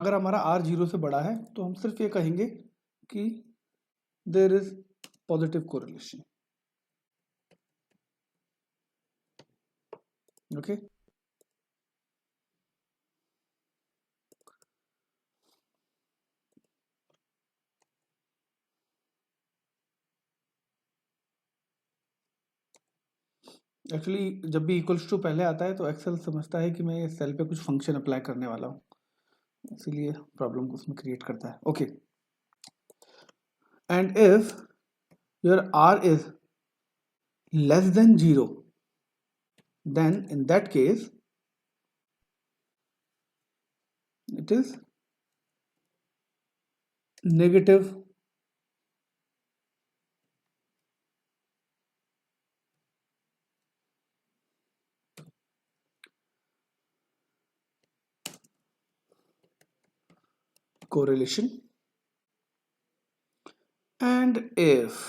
अगर हमारा आर 0 से बड़ा है तो हम सिर्फ ये कहेंगे कि there is positive correlation. Okay, actually जब भी इक्वल्स टू पहले आता है तो एक्सेल समझता है कि मैं इस सेल पे कुछ फंक्शन अप्लाई करने वाला हूँ, इसीलिए प्रॉब्लम को उसमें क्रिएट करता है। Okay, and if your R is less than 0, then in that case it is negative correlation, and if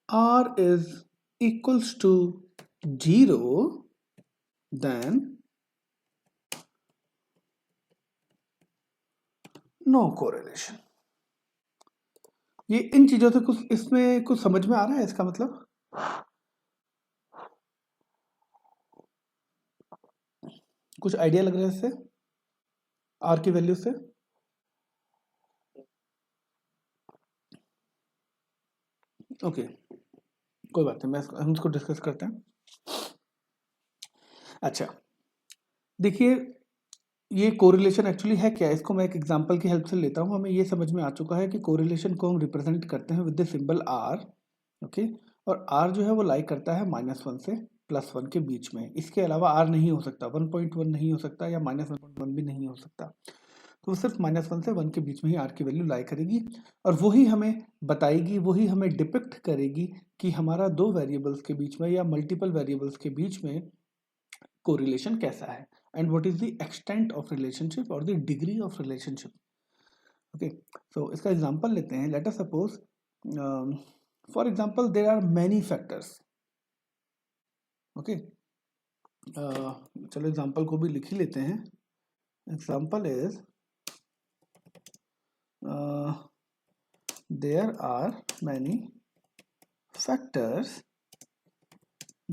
r is equals to 0, then no correlation। ये इन चीजों से कुछ इसमें कुछ समझ में आ रहा है? इसका मतलब कुछ आइडिया लग रहा है इससे, आर की वैल्यू से? ओके, कोई बात नहीं, हम इसको डिस्कस करते हैं। अच्छा, देखिए ये कोरिलेशन एक्चुअली है क्या, इसको मैं एक एग्जांपल की हेल्प से लेता हूँ। हमें ये समझ में आ चुका है कि कोरिलेशन को हम रिप्रेजेंट करते हैं with the symbol R. Okay, और आर जो है वो लाई करता है -1 से +1 के बीच में। इसके अलावा आर नहीं हो सकता, 1.1 नहीं हो सकता या -1.1 भी नहीं हो सकता। तो सिर्फ -1 से 1 के बीच में ही आर की वैल्यू लाई करेगी, और वही हमें बताएगी, वही हमें डिपिक्ट करेगी कि हमारा दो वेरिएबल्स के बीच में या मल्टीपल वेरिएबल्स के बीच में कोरिलेशन कैसा है, and what is the extent of relationship or the degree of relationship। okay, so इसका एग्जांपल लेते हैं। let us suppose for example there are many factors। okay, चलो एग्जांपल को भी लिख ही लेते हैं। Example is there are many factors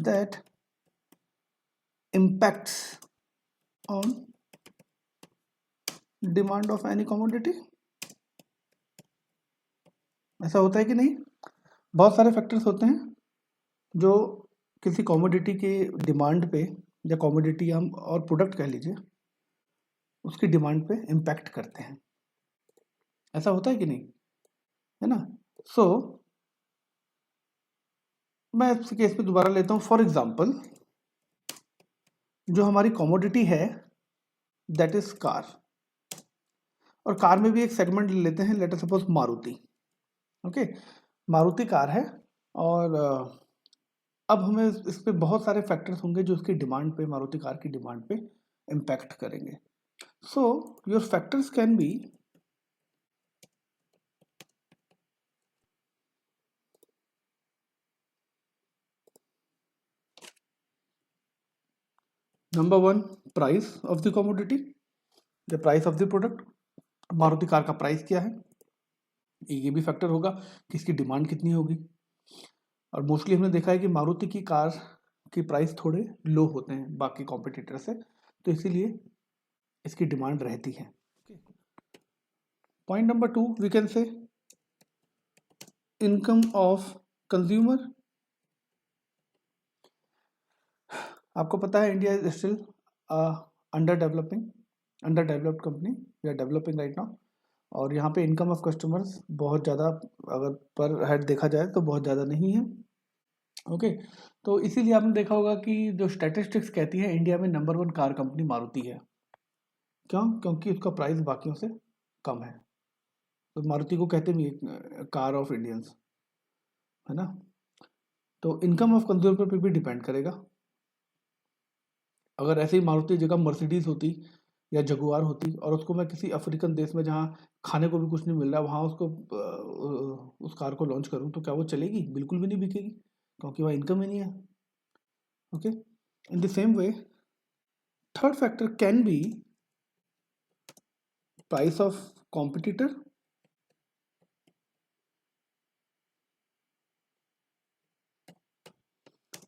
that impacts on demand of any commodity। ऐसा होता है कि नहीं? बहुत सारे फैक्टर्स होते हैं जो किसी कमोडिटी के डिमांड पे, या कमोडिटी हम और प्रोडक्ट कह लीजिए, उसकी डिमांड पे इम्पैक्ट करते हैं। ऐसा होता है कि नहीं, है ना? सो मैं इस केस पे दोबारा लेता हूँ। फॉर एग्जांपल जो हमारी कमोडिटी है दैट इज कार, और कार में भी एक सेगमेंट ले लेते हैं, let us suppose Maruti. Okay, Maruti car है, और अब हमें इस पे बहुत सारे फैक्टर्स होंगे जो उसकी डिमांड पे, मारुति कार की डिमांड पे इम्पैक्ट करेंगे। So your factors can be number 1 price of the commodity, the price of the product. Maruti car का प्राइस क्या है, ये भी फैक्टर होगा कि इसकी डिमांड कितनी होगी। और मोस्टली हमने देखा है कि मारुति की कार की प्राइस थोड़े लो होते हैं बाकी कॉम्पिटिटर से, तो इसीलिए इसकी डिमांड रहती है। Point number 2 we can say income of consumer. आपको पता है India is still underdeveloped company, we are developing right now, और यहाँ पे इनकम ऑफ कस्टमर्स बहुत ज़्यादा, अगर पर हेड देखा जाए तो बहुत ज़्यादा नहीं है। ओके, तो इसीलिए आपने देखा होगा कि जो स्टैटिस्टिक्स कहती है इंडिया में नंबर 1 कार कंपनी मारुति है। क्यों? क्योंकि उसका प्राइस बाकियों से कम है, तो मारुति को कहते भी कार ऑफ इंडियंस, है ना? तो इनकम ऑफ कंज्यूमर पर भी डिपेंड करेगा। अगर ऐसे ही मारुति जगह मर्सिडीज होती या जगुआर होती, और उसको मैं किसी अफ्रीकन देश में जहाँ खाने को भी कुछ नहीं मिल रहा, वहाँ उसको उस कार को लॉन्च करूँ, तो क्या वो चलेगी? बिल्कुल भी नहीं बिकेगी, क्योंकि वहाँ इनकम ही नहीं है। Okay, in the same way Third factor can be price of competitor.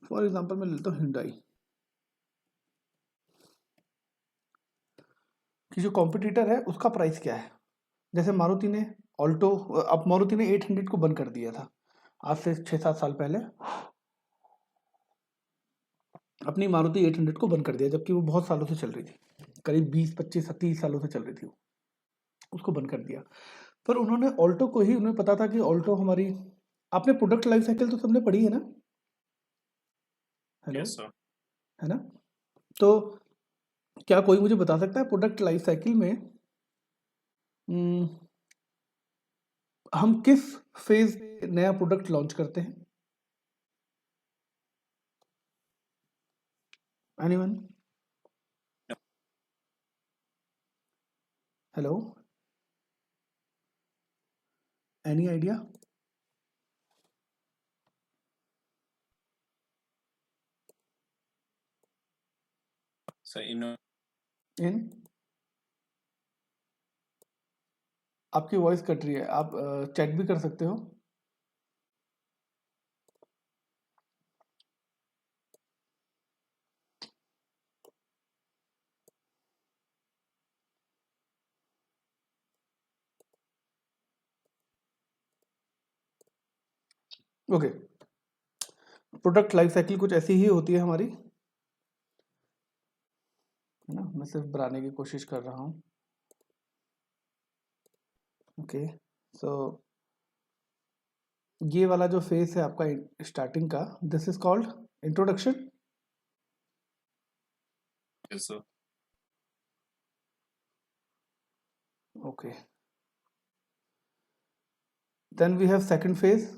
For example मैं लेता हूँ Hyundai कि जो कॉम्पिटिटर है उसका प्राइस क्या है। जैसे मारुति ने ऑल्टो, अब मारुति ने 800 को बंद कर दिया था आज से 6-7 साल पहले। अपनी मारुति 800 को बंद कर दिया, जबकि वो बहुत सालों से चल रही थी, करीब 20-25-30 सालों से चल रही थी, उसको बंद कर दिया। पर उन्होंने ऑल्टो को ही, उन्हें पता था कि ऑल्टो हमारी, आपने प्रोडक्ट लाइफ साइकिल तो सबने पढ़ी है ना? Hello, yes sir. है ना? तो क्या कोई मुझे बता सकता है प्रोडक्ट लाइफ साइकिल में हम किस फेज पे नया प्रोडक्ट लॉन्च करते हैं? Anyone? Hello, any idea? Sir इन आपकी वॉइस कट रही है, आप चेक भी कर सकते हो। ओके, प्रोडक्ट लाइफ साइकिल कुछ ऐसी ही होती है हमारी, है ना? मैं सिर्फ बनाने की कोशिश कर रहा हूँ। ओके, सो ये वाला जो फेस है आपका स्टार्टिंग का, this is called introduction. Yes sir. Okay, then we have second phase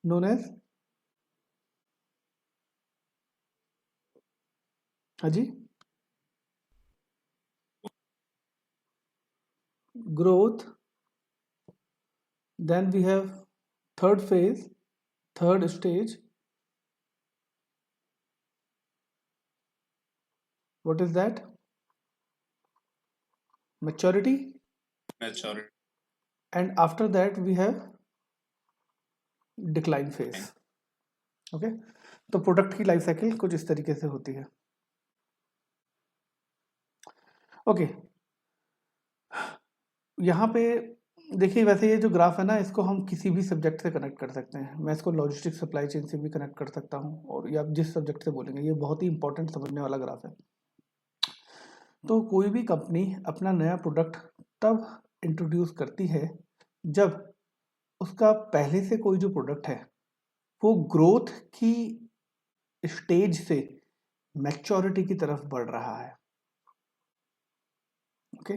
known as, हाँ जी, growth. Then we have third phase, third stage. What is that? Maturity. Maturity. And after that we have decline phase. Okay, तो product की life cycle कुछ इस तरीके से होती है। ओके, यहाँ पे देखिए, वैसे ये जो ग्राफ है ना, इसको हम किसी भी सब्जेक्ट से कनेक्ट कर सकते हैं। मैं इसको लॉजिस्टिक सप्लाई चेन से भी कनेक्ट कर सकता हूँ, और या जिस सब्जेक्ट से बोलेंगे, ये बहुत ही इंपॉर्टेंट समझने वाला ग्राफ है। तो कोई भी कंपनी अपना नया प्रोडक्ट तब इंट्रोड्यूस करती है जब उसका पहले से कोई जो प्रोडक्ट है वो ग्रोथ की स्टेज से मैच्योरिटी की तरफ बढ़ रहा है। ओके,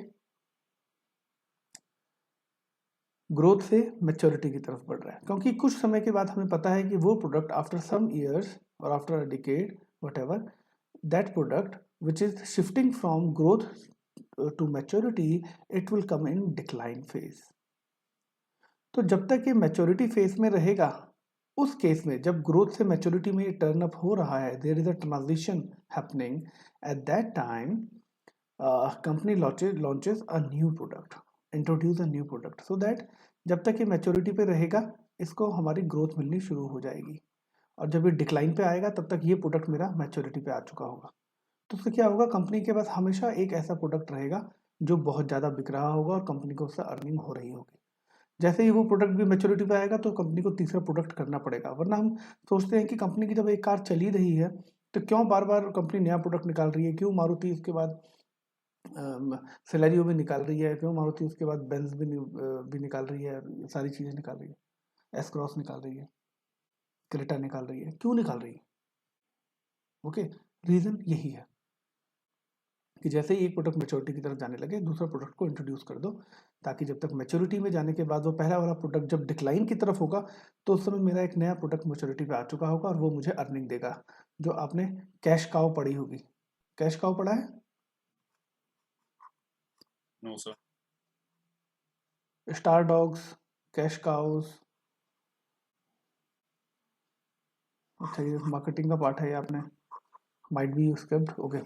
ग्रोथ से मैच्योरिटी की तरफ बढ़ रहा है, क्योंकि कुछ समय के बाद हमें पता है कि वो प्रोडक्ट आफ्टर सम ईयर्स और after a decade whatever, that product which is shifting from growth to maturity, it will come in decline phase. तो जब तक ये मैच्योरिटी फेज में रहेगा, उस केस में जब ग्रोथ से मैच्योरिटी में ये टर्न अप हो रहा है, there is a transition happening, at that time company launches a new product, introduce a new product, so that जब तक ये मैच्योरिटी पे रहेगा, इसको हमारी ग्रोथ मिलनी शुरू हो जाएगी। और जब ये डिक्लाइन पे आएगा, तब तक ये प्रोडक्ट मेरा मैच्योरिटी पे आ चुका होगा। तो उससे क्या होगा, कंपनी के पास हमेशा एक ऐसा प्रोडक्ट रहेगा जो बहुत ज़्यादा बिक रहा होगा और कंपनी को उससे अर्निंग हो रही होगी। जैसे ही वो प्रोडक्ट भी मैच्योरिटी पे आएगा, तो कंपनी को तीसरा प्रोडक्ट करना पड़ेगा। वरना हम सोचते हैं कि कंपनी की जब एक कार चली रही है, तो क्यों बार बार कंपनी नया प्रोडक्ट निकाल रही है, क्यों मारुति उसके बाद सेलेरियो भी निकाल रही है, क्यों मारुति उसके बाद बेंज भी निकाल रही है, सारी चीज़ें निकाल रही है, एस क्रॉस निकाल रही है, क्रेटा निकाल रही है, क्यों निकाल रही है? ओके, रीज़न यही है कि जैसे ही एक प्रोडक्ट मैच्योरिटी की तरफ जाने लगे, दूसरा प्रोडक्ट को इंट्रोड्यूस कर दो, ताकि जब तक मैच्योरिटी में जाने के बाद वो पहला वाला प्रोडक्ट जब डिक्लाइन की तरफ होगा, तो उस समय मेरा एक नया प्रोडक्ट मैच्योरिटी पे आ चुका होगा और वो मुझे अर्निंग देगा। जो आपने कैश काउ पढ़ी होगी, कैश काउ पढ़ा है? No sir. Star dogs, cash cows. अच्छा, ये मार्केटिंग का पार्ट है, ये आपने might be skipped. Okay,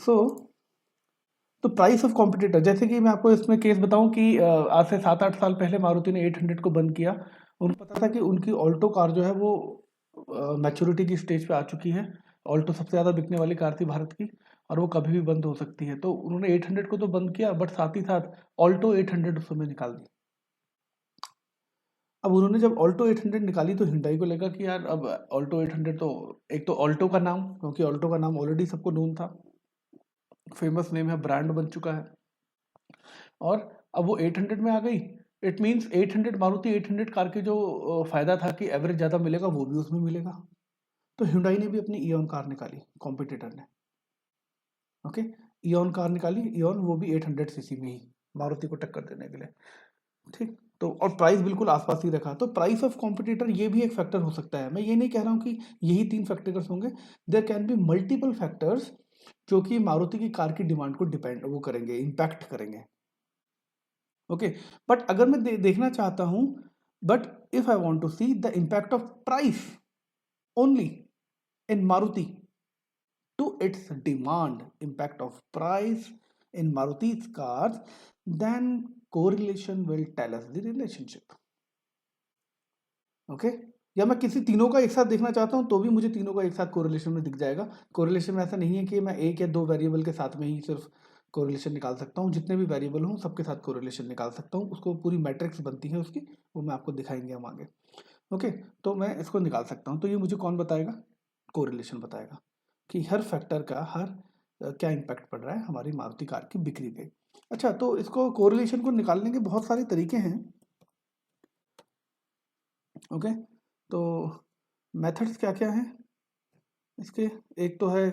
so तो प्राइस ऑफ कॉम्पिटिटर, जैसे कि मैं आपको इसमें केस बताऊं कि आज से 7-8 साल पहले मारुति ने 800 को बंद किया। उनको पता था कि उनकी ऑल्टो कार जो है वो मैच्योरिटी की स्टेज पे आ चुकी है। ऑल्टो सबसे ज़्यादा बिकने वाली कार थी भारत की, और वो कभी भी बंद हो सकती है। तो उन्होंने 800 को तो बंद किया, बट साथ ही साथ ऑल्टो 800 उस समय निकाल दी। अब उन्होंने जब ऑल्टो 800 निकाली तो हिंडाई को लगा कि यार अब ऑल्टो 800 तो, एक तो ऑल्टो का नाम, क्योंकि ऑल्टो का नाम ऑलरेडी सबको नोन था, फेमस नेम है, ब्रांड बन चुका है, और अब वो 800 में आ गई। इट मीन्स 800 मारुति 800 कार के जो फायदा था कि एवरेज ज़्यादा मिलेगा, वो भी उसमें मिलेगा। तो Hyundai ने भी अपनी इयॉन कार निकाली, कॉम्पिटिटर ने। ओके, इयॉन कार निकाली, इयॉन वो भी 800 सीसी में ही, मारुति को टक्कर देने के लिए। ठीक, तो और प्राइस बिल्कुल आसपास ही रखा। तो प्राइस ऑफ कॉम्पिटिटर ये भी एक फैक्टर हो सकता है। मैं ये नहीं कह रहा हूँ कि यही 3 फैक्टर्स होंगे, there can be multiple factors जो कि मारुति की कार की डिमांड को डिपेंड वो करेंगे, इम्पैक्ट करेंगे। ओके, बट अगर मैं देखना चाहता हूं, but if I want to see the impact of price only in Maruti to its demand, impact of price in Maruti's cars, then correlation will tell us the relationship. Okay, या मैं किसी तीनों का एक साथ देखना चाहता हूं तो भी मुझे तीनों का एक साथ कोरिलेशन में दिख जाएगा। कोरिलेशन में ऐसा नहीं है कि मैं एक या दो वेरिएबल के साथ में ही सिर्फ कोरिलेशन निकाल सकता हूं, जितने भी वेरिएबल हों सबके साथ कोरिलेशन निकाल सकता हूं। उसको पूरी मैट्रिक्स बनती है उसकी, वो मैं आपको दिखाएंगे हम आगे। ओके, तो मैं इसको निकाल सकता हूं। तो ये मुझे कौन बताएगा? कोरिलेशन बताएगा कि हर फैक्टर का क्या इम्पैक्ट पड़ रहा है हमारी मारुति कार की बिक्री पे। अच्छा, तो इसको कोरिलेशन को निकालने के बहुत सारे तरीके हैं। ओके, तो मेथड्स क्या क्या हैं इसके? एक तो है,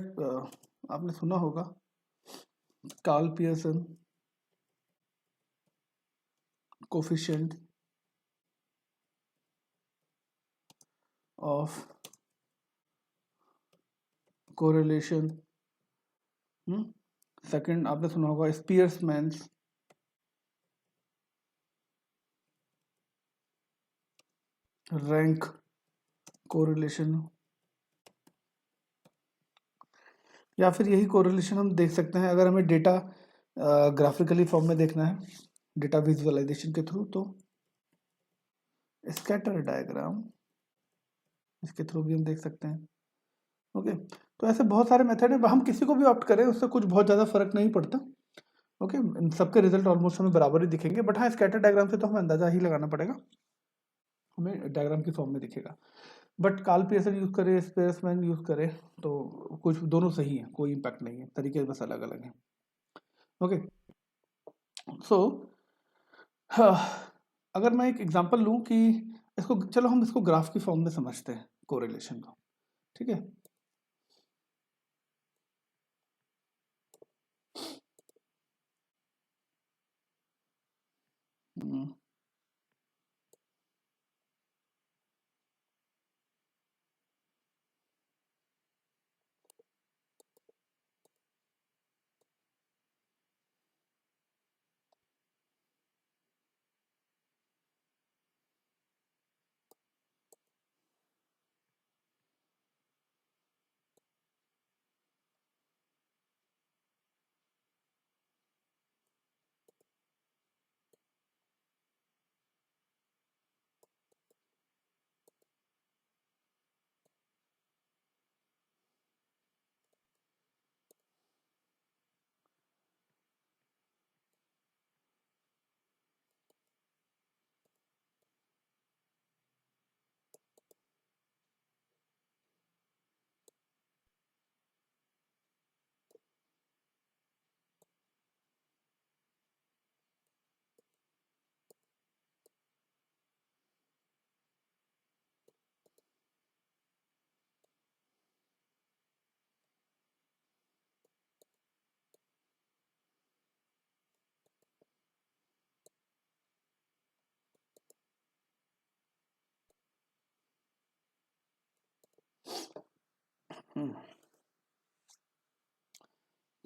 आपने सुना होगा, Karl Pearson coefficient of correlation. Second आपने सुना होगा स्पियर्समैन्स रैंक कोरिलेशन, या फिर यही कोरिलेशन हम देख सकते हैं अगर हमें डेटा ग्राफिकली फॉर्म में देखना है, डेटा विजुअलाइजेशन के थ्रू, तो स्कैटर डायग्राम, इसके थ्रू भी हम देख सकते हैं। ओके, तो ऐसे बहुत सारे मेथड है, हम किसी को भी ऑप्ट करें उससे कुछ बहुत ज़्यादा फर्क नहीं पड़ता। ओके, इन सबके रिजल्ट ऑलमोस्ट हमें बराबर ही दिखेंगे, बट हाँ स्कैटर डायग्राम से तो हमें अंदाजा ही लगाना पड़ेगा, हमें डायग्राम की फॉर्म में दिखेगा। बट कार्ल पियर्सन यूज़ करे, स्पियर्समैन यूज़ करे, तो कुछ दोनों सही है, कोई इम्पैक्ट नहीं है, तरीके बस अलग अलग हैं। ओके, सो अगर मैं एक एग्जांपल लूं कि इसको, चलो हम इसको ग्राफ की फॉर्म में समझते हैं कोरिलेशन को, ठीक है। हम्म,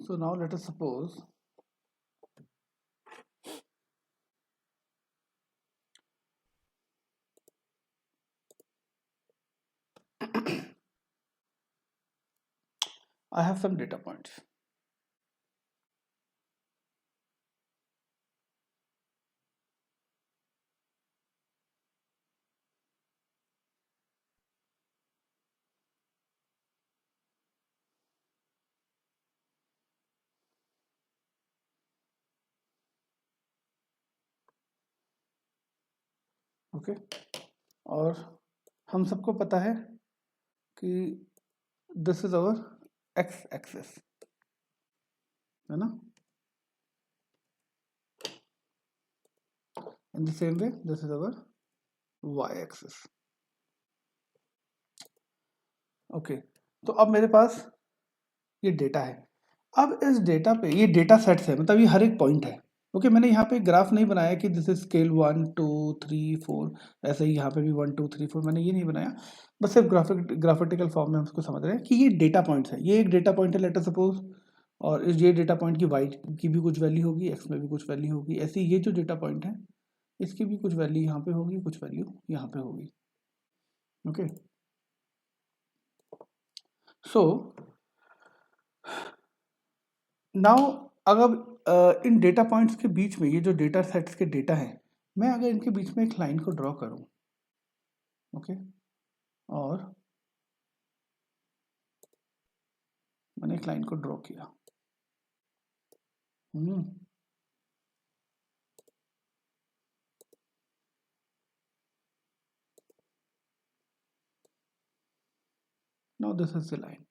so now let us suppose I have some data points, okay, और हम सबको पता है कि this is our X axis, है ना। In the same way this is our Y axis. Okay, तो अब मेरे पास ये डेटा है। अब इस डेटा पे ये डेटा सेट्स है, मतलब ये हर एक पॉइंट है। ओके, मैंने यहाँ पे ग्राफ नहीं बनाया कि दिस इज स्केल 1 2 3 4, ऐसे ही यहाँ पे भी 1 2 3 4, मैंने ये नहीं बनाया। बस सिर्फ ग्राफिकल फॉर्म में हम उसको समझ रहे हैं कि ये डेटा पॉइंट्स है। ये एक डेटा पॉइंट है, लेट अस सपोज, और इस ये डेटा पॉइंट की वाई की भी कुछ वैल्यू होगी, एक्स में भी कुछ वैल्यू होगी। ऐसे ये जो डेटा पॉइंट है इसकी भी कुछ वैल्यू यहाँ पे होगी, कुछ वैल्यू यहाँ पे होगी। ओके, सो नाउ अगर इन डेटा पॉइंट्स के बीच में ये जो डेटा सेट्स के डेटा है, मैं अगर इनके बीच में एक लाइन को ड्रॉ करूं, ओके, और मैंने एक लाइन को ड्रॉ किया, now this is the line.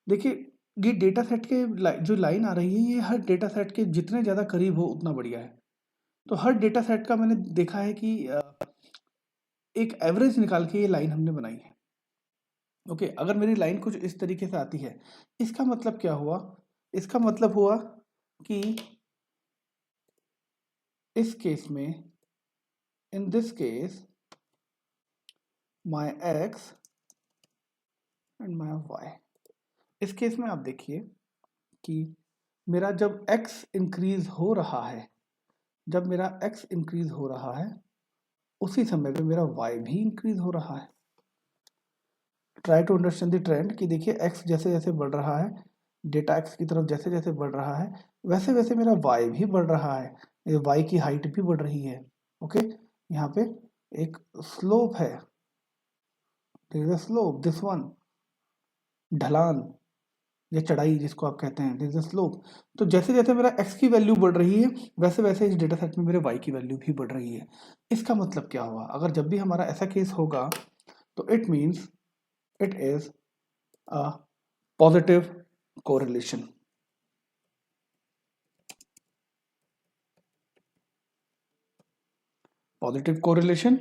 देखिए ये डेटा सेट के जो लाइन आ रही है, ये हर डेटा सेट के जितने ज़्यादा करीब हो उतना बढ़िया है। तो हर डेटा सेट का मैंने देखा है कि एक एवरेज निकाल के ये लाइन हमने बनाई है। ओके, अगर मेरी लाइन कुछ इस तरीके से आती है, इसका मतलब क्या हुआ? इसका मतलब हुआ कि इस केस में, in this case, my X and my Y, इस केस में आप देखिए कि मेरा जब x इंक्रीज हो रहा है, जब मेरा x इंक्रीज हो रहा है, उसी समय पे मेरा y भी इंक्रीज हो रहा है। Try to understand the trend कि देखिए x जैसे जैसे बढ़ रहा है, डेटा x की तरफ जैसे जैसे बढ़ रहा है, वैसे वैसे मेरा y भी बढ़ रहा है, y की हाइट भी बढ़ रही है। ओके, यहाँ पे एक स्लोप है, स्लोप, दिस वन, ढलान या चढ़ाई जिसको आप कहते हैं, दिस इज स्लोप। तो जैसे जैसे मेरा x की वैल्यू बढ़ रही है, वैसे वैसे इस डेटा सेट में मेरे y की वैल्यू भी बढ़ रही है। इसका मतलब क्या हुआ? अगर जब भी हमारा ऐसा केस होगा तो it means it is a positive correlation. Positive correlation,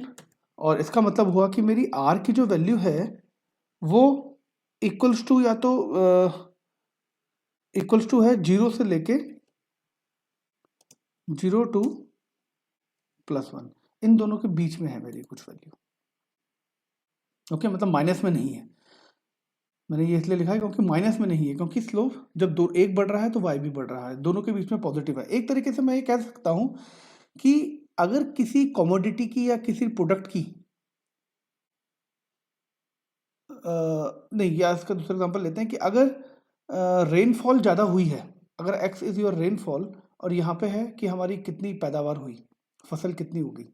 और इसका मतलब हुआ कि मेरी r की जो वैल्यू है वो इक्वल्स टू, या तो इक्वल्स टू है 0 से लेके 0 टू +1, इन दोनों के बीच में है मेरी कुछ वैल्यू। ओके, मतलब माइनस में नहीं है। मैंने ये इसलिए लिखा है क्योंकि माइनस में नहीं है, क्योंकि स्लोप जब दो एक बढ़ रहा है तो y भी बढ़ रहा है, दोनों के बीच में पॉजिटिव है। एक तरीके से मैं ये कह सकता हूं कि अगर किसी कमोडिटी की या किसी प्रोडक्ट की नहीं, या इसका दूसरा एग्जांपल लेते हैं कि अगर रेनफॉल ज़्यादा हुई है, अगर x इज़ योर रेनफॉल, और यहाँ पे है कि हमारी कितनी पैदावार हुई, फसल कितनी होगी,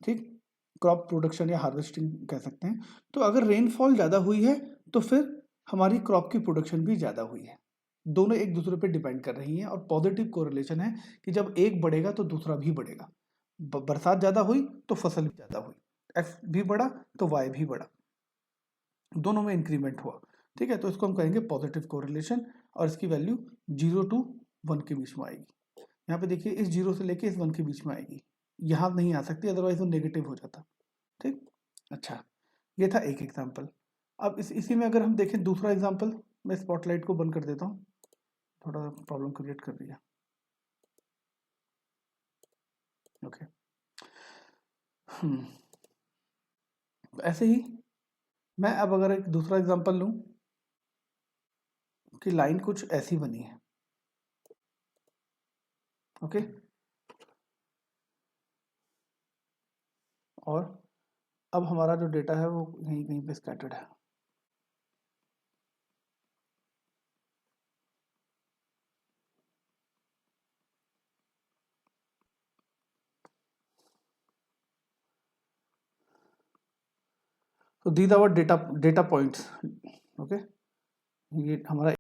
ठीक, क्रॉप प्रोडक्शन या हार्वेस्टिंग कह सकते हैं। तो अगर रेनफॉल ज़्यादा हुई है तो फिर हमारी क्रॉप की प्रोडक्शन भी ज़्यादा हुई है। दोनों एक दूसरे पे डिपेंड कर रही हैं, और पॉजिटिव कोरिलेशन है कि जब एक बढ़ेगा तो दूसरा भी बढ़ेगा। बरसात ज़्यादा हुई तो फसल भी ज़्यादा हुई, एक्स भी बढ़ा तो वाई भी बढ़ा, दोनों में इंक्रीमेंट हुआ। ठीक है, तो इसको हम कहेंगे पॉजिटिव कोरिलेशन, और इसकी वैल्यू 0 टू 1 के बीच में आएगी। यहाँ पे देखिए इस 0 से लेके इस 1 के बीच में आएगी, यहाँ नहीं आ सकती, अदरवाइज वो नेगेटिव हो जाता। ठीक, अच्छा, ये था एक एग्जाम्पल। अब इसी में अगर हम देखें दूसरा एग्जाम्पल, मैं स्पॉटलाइट को बंद कर देता हूँ, थोड़ा प्रॉब्लम क्रिएट कर दिया। ओके, ऐसे ही मैं अब अगर एक दूसरा एग्जाम्पल लूँ कि लाइन कुछ ऐसी बनी है। ओके, और अब हमारा जो डेटा है वो कहीं कहीं पे स्कैटर्ड है। तो these our data points. Okay, ये हमारा